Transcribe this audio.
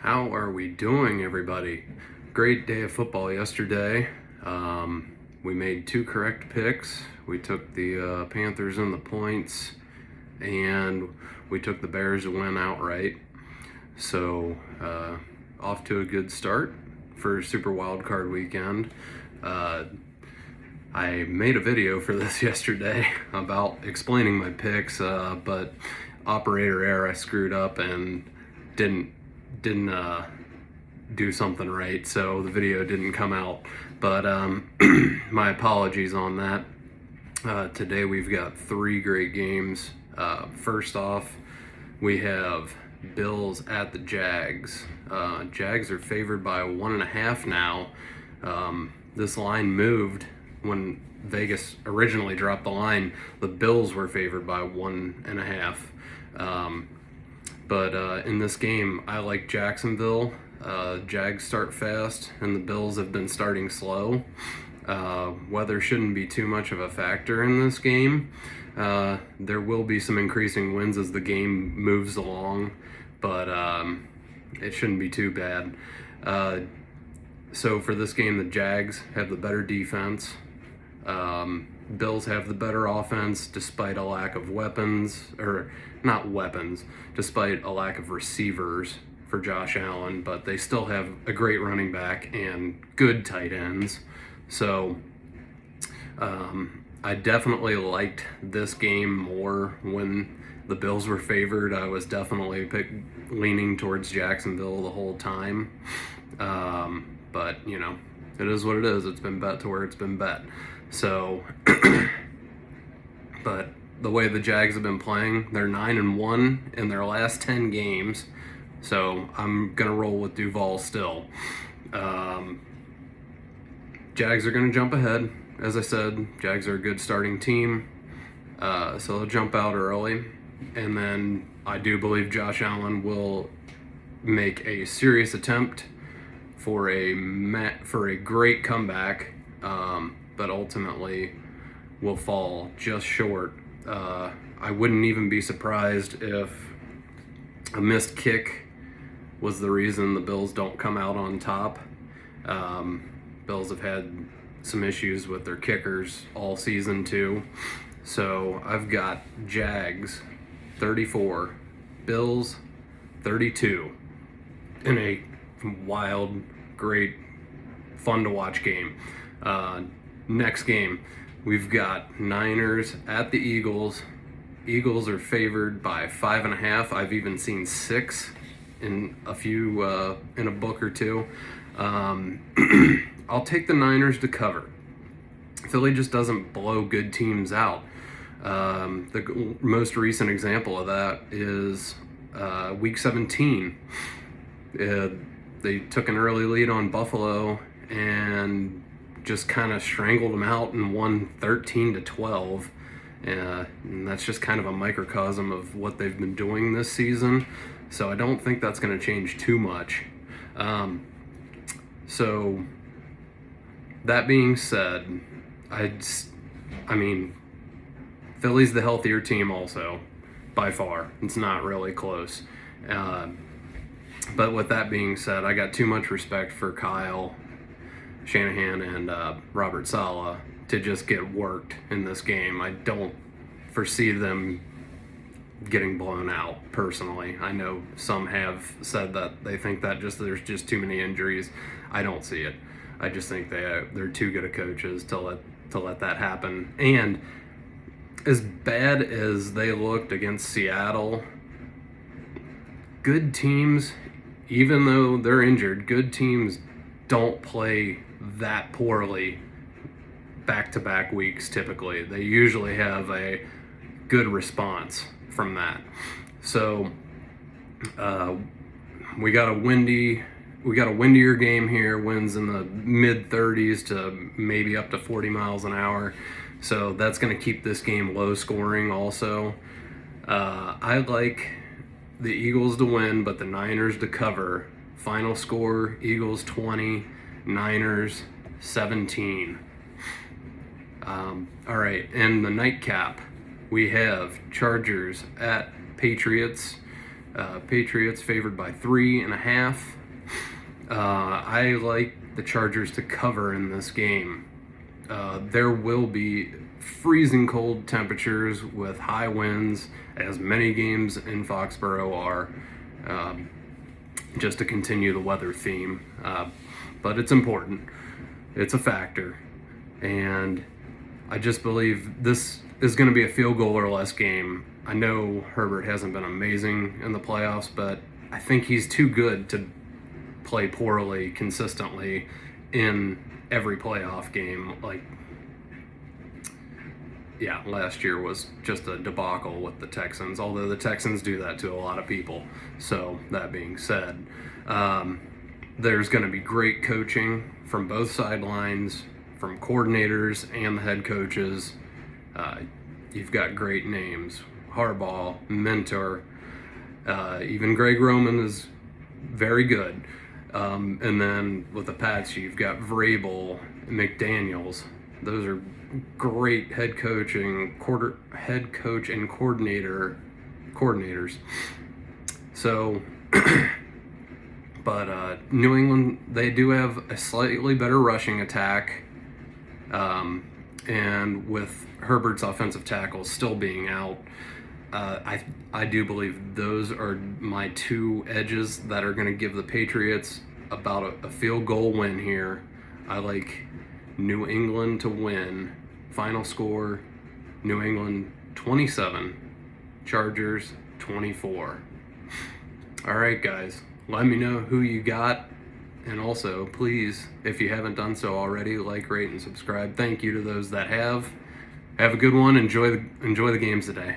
How are we doing, everybody? Great day of football yesterday. We made two correct picks. We took the Panthers and the points, and we took the Bears to win outright. So, off to a good start for Super Wildcard weekend. I made a video for this yesterday about explaining my picks, but operator error, I screwed up and didn't do something right, so the video didn't come out. But my apologies on that. Today we've got three great games. First off, we have Bills at the Jags. Jags are favored by 1.5 now. This line moved when Vegas originally dropped the line. The Bills were favored by 1.5. But in this game, I like Jacksonville. Jags start fast, and the Bills have been starting slow. Weather shouldn't be too much of a factor in this game. There will be some increasing winds as the game moves along, but it shouldn't be too bad. So for this game, the Jags have the better defense. Bills have the better offense despite a lack of weapons, or not weapons, despite a lack of receivers for Josh Allen, but they still have a great running back and good tight ends. So I definitely liked this game more when the Bills were favored. I was definitely leaning towards Jacksonville the whole time. But, you know, it is what it is. It's been bet to where it's been bet. So, but the way the Jags have been playing, they're 9-1 in their last 10 games. So I'm going to roll with Duval still. Jags are going to jump ahead. As I said, Jags are a good starting team. So they'll jump out early. And then I do believe Josh Allen will make a serious attempt for a great comeback, but ultimately will fall just short. I wouldn't even be surprised if a missed kick was the reason the Bills don't come out on top. Bills have had some issues with their kickers all season too. So I've got Jags 34, Bills 32 in a wild, great, fun to watch game. Next game, we've got Niners at the Eagles. Eagles are favored by 5.5. I've even seen 6 in a book or two. I'll take the Niners to cover. Philly just doesn't blow good teams out. The most recent example of that is Week 17. They took an early lead on Buffalo and just kind of strangled them out and won 13-12. And that's just kind of a microcosm of what they've been doing this season. So I don't think that's going to change too much. So that being said, I mean, Philly's the healthier team also, by far. It's not really close. But with that being said, I got too much respect for Kyle Shanahan and Robert Saleh to just get worked in this game. I don't foresee them getting blown out, personally. I know some have said that they think that there's just too many injuries. I don't see it. I just think they're too good of coaches to let that happen. And as bad as they looked against Seattle, good teams, even though they're injured, good teams don't play that poorly back-to-back weeks typically. They usually have a good response from that. So we got a windier game here, winds in the mid-30s to maybe up to 40 miles an hour. So that's going to keep this game low scoring also. I like the Eagles to win, but the Niners to cover. Final score, Eagles 20, Niners 17. All right, and the nightcap, we have Chargers at Patriots. Patriots favored by 3.5. I like the Chargers to cover in this game. There will be freezing cold temperatures with high winds, as many games in Foxborough are, just to continue the weather theme. But it's important. It's a factor. And I just believe this is going to be a field goal or less game. I know Herbert hasn't been amazing in the playoffs, but I think he's too good to play poorly consistently in every playoff game. Last year was just a debacle with the Texans, although the Texans do that to a lot of people. So that being said, there's going to be great coaching from both sidelines, from coordinators and the head coaches. You've got great names: Harbaugh, Mentor, even Greg Roman is very good. And then with the Pats, you've got Vrabel, McDaniels. Those are great head coach and coordinators. So, but New England, they do have a slightly better rushing attack. And with Herbert's offensive tackles still being out, I do believe those are my two edges that are going to give the Patriots about a field goal win here. I like New England to win. Final score, New England 27, Chargers 24. All right, guys, let me know who you got. And also, please, if you haven't done so already, like, rate, and subscribe. Thank you to those that have. Have a good one. Enjoy the games today.